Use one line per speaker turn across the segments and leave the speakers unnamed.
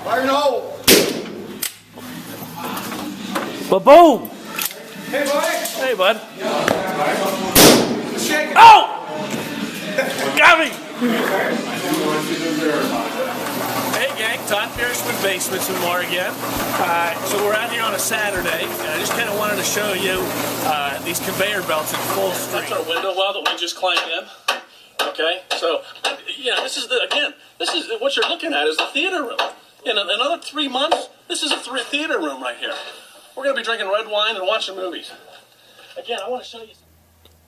Fire no!
Ba-boom!
Hey, buddy!
Hey, bud.
Shake it!
Oh! Got me! Hey, gang. Todd Pierce with Basements and more again. So we're out here on a Saturday, and I just kind of wanted to show you these conveyor belts in full stream. That's our window well that we just climbed in. Okay, so yeah, this is what you're looking at is the theater room. In another 3 months, this is a theater room right here. We're going to be drinking red wine and watching movies. Again, I want to show you something.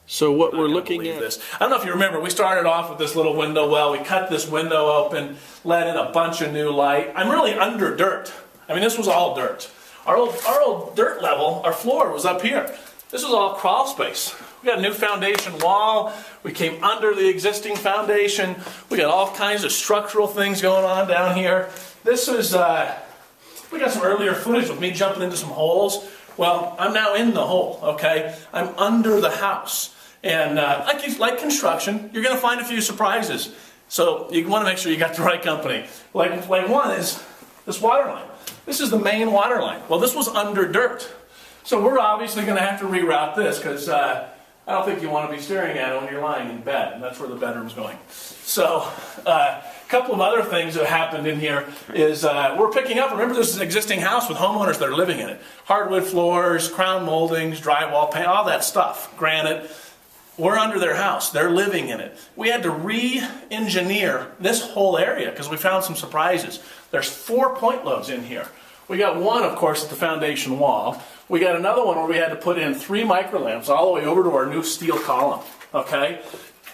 So what we're looking at this. I don't know if you remember, we started off with this little window well. We cut this window open, let in a bunch of new light. I'm really under dirt. I mean, this was all dirt. Our old dirt level, our floor was up here. This was all crawl space. We got a new foundation wall. We came under the existing foundation. We got all kinds of structural things going on down here. This was, we got some earlier footage of me jumping into some holes. Well, I'm now in the hole, okay? I'm under the house. And like construction, you're going to find a few surprises. So you want to make sure you got the right company. Like one is this water line. This is the main water line. Well, this was under dirt. So we're obviously going to have to reroute this because I don't think you want to be staring at it when you're lying in bed. And that's where the bedroom's going. So a couple of other things that happened in here is we're picking up. Remember, this is an existing house with homeowners that are living in it. Hardwood floors, crown moldings, drywall paint, all that stuff. Granite. We're under their house. They're living in it. We had to re-engineer this whole area because we found some surprises. There's 4 point loads in here. We got one, of course, at the foundation wall. We got another one where we had to put in 3 microlamps all the way over to our new steel column. Okay?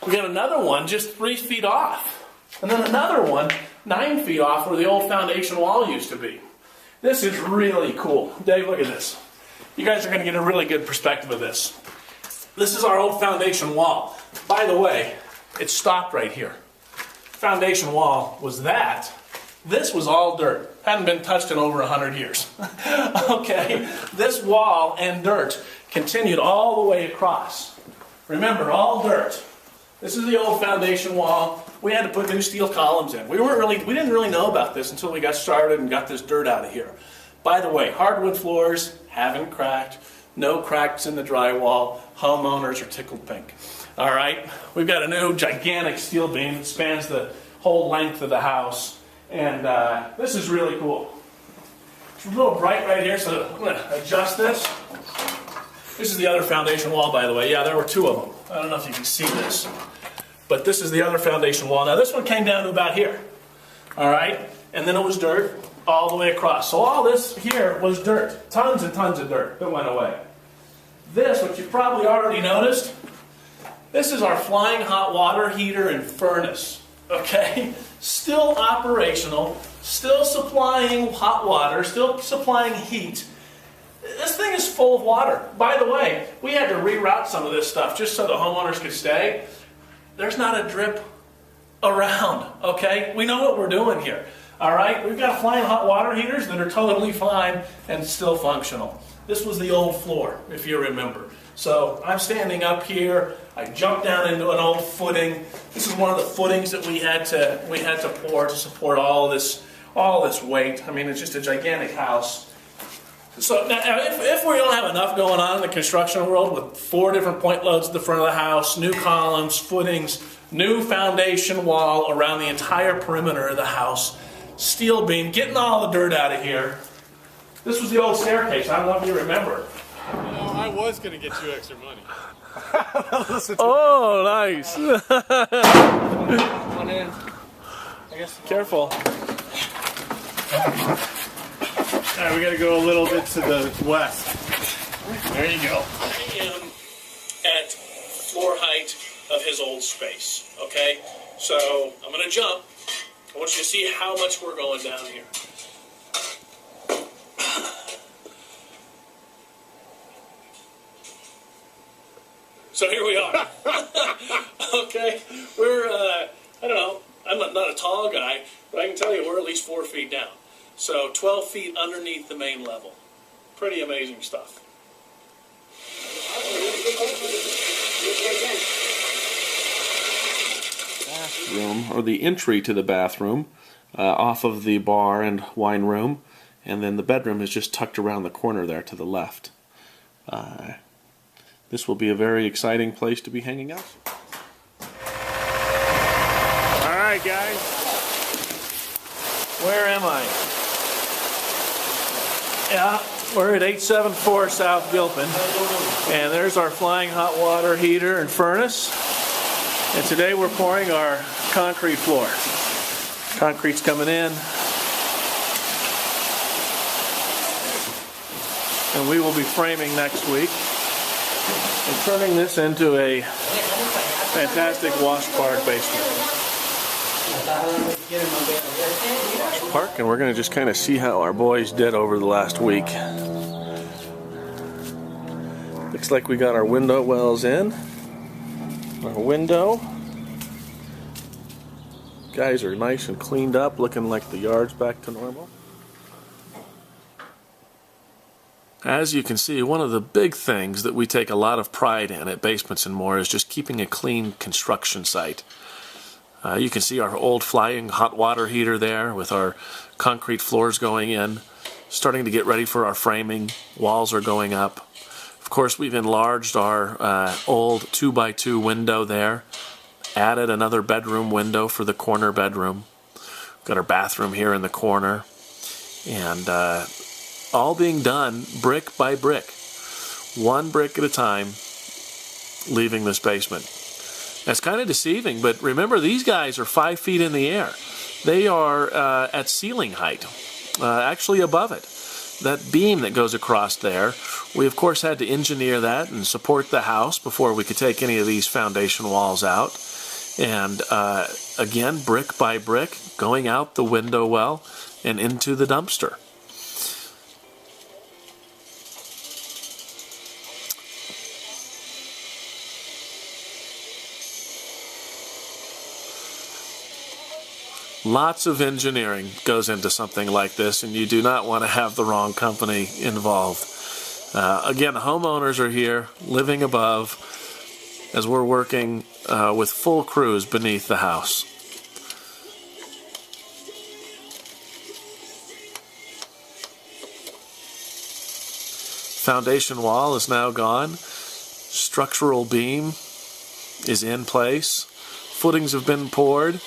We got another one just 3 feet off. And then another one 9 feet off where the old foundation wall used to be. This is really cool. Dave, look at this. You guys are going to get a really good perspective of this. This is our old foundation wall. By the way, it stopped right here. Foundation wall was that. This was all dirt. Hadn't been touched in over 100 years. Okay? This wall and dirt continued all the way across. Remember, all dirt. This is the old foundation wall. We had to put new steel columns in. We didn't really know about this until we got started and got this dirt out of here. By the way, hardwood floors haven't cracked. No cracks in the drywall. Homeowners are tickled pink. All right? We've got a new gigantic steel beam that spans the whole length of the house. And this is really cool. It's a little bright right here, so I'm going to adjust this. This is the other foundation wall, by the way. Yeah, there were 2 of them. I don't know if you can see this. But this is the other foundation wall. Now, this one came down to about here. All right? And then it was dirt all the way across. So all this here was dirt. Tons and tons of dirt that went away. This, which you've probably already noticed, this is our flying hot water heater and furnace. Okay? Still operational, still supplying hot water, still supplying heat. This thing is full of water. By the way, we had to reroute some of this stuff just so the homeowners could stay. There's not a drip around, okay? We know what we're doing here, all right? We've got flying hot water heaters that are totally fine and still functional. This was the old floor, if you remember. So I'm standing up here. I jumped down into an old footing. This is one of the footings that we had to pour to support all this weight. I mean, it's just a gigantic house. So now, if we don't have enough going on in the construction world with 4 different point loads at the front of the house, new columns, footings, new foundation wall around the entire perimeter of the house, steel beam, getting all the dirt out of here. This was the old staircase. I don't know if you remember.
I was going to get you extra money.
Oh, nice.
One in. I guess.
Careful.
All right, we got to go a little bit to the west.
There you go. I am at floor height of his old space, okay? So I'm going to jump. I want you to see how much we're going down here. So here we are. Okay, we're, I don't know, I'm not a tall guy, but I can tell you we're at least 4 feet down. So 12 feet underneath the main level. Pretty amazing stuff.
Bathroom, or the entry to the bathroom.
off of the bar and wine room, and then the bedroom is just tucked around the corner there to the left. This will be a very exciting place to be hanging out.
Alright guys,
Where am I? Yeah, we're at 874 South Gilpin, and there's our flying hot water heater and furnace. And today we're pouring our concrete floor. Concrete's coming in, and we will be framing next week and turning this into a fantastic wash park basement. Park, and we're going to just kind of see how our boys did over the last week. Looks like we got our window wells in. Our window. Guys are nice and cleaned up, looking like the yard's back to normal. As you can see, one of the big things that we take a lot of pride in at Basements and More is just keeping a clean construction site. You can see our old flying hot water heater there with our concrete floors going in, starting to get ready for our framing. Walls are going up. Of course, we've enlarged our old 2x2 window there, added another bedroom window for the corner bedroom. We've got our bathroom here in the corner, and all being done brick by brick, one brick at a time, leaving this basement. That's kind of deceiving, but remember, these guys are 5 feet in the air. They are at ceiling height, actually above it. That beam that goes across there, we of course had to engineer that and support the house before we could take any of these foundation walls out. And again, brick by brick, going out the window well and into the dumpster. Lots of engineering goes into something like this, and you do not want to have the wrong company involved. Again, homeowners are here, living above, as we're working with full crews beneath the house. Foundation wall is now gone. Structural beam is in place. Footings have been poured.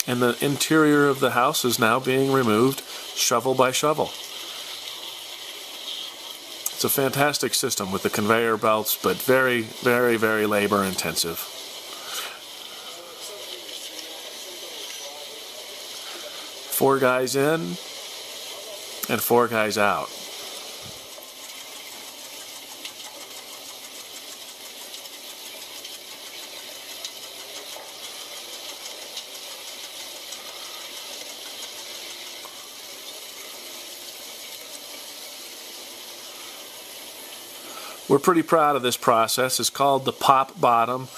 And the interior of the house is now being removed shovel by shovel. It's a fantastic system with the conveyor belts, but very, very, very labor intensive. 4 guys in and 4 guys out. We're pretty proud of this process. It's called the pop bottom,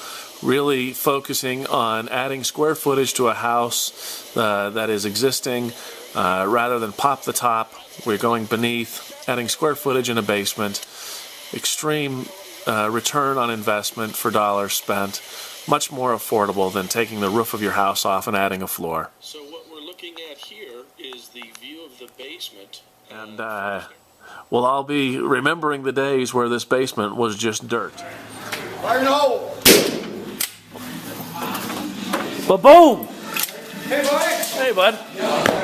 really focusing on adding square footage to a house that is existing. Rather than pop the top, we're going beneath, adding square footage in a basement. Extreme return on investment for dollars spent. Much more affordable than taking the roof of your house off and adding a floor. So what we're looking at here is the view of the basement. And we'll all be remembering the days where this basement was just dirt.
Fire in the hole!
Ba-boom!
Hey, buddy!
Hey, bud.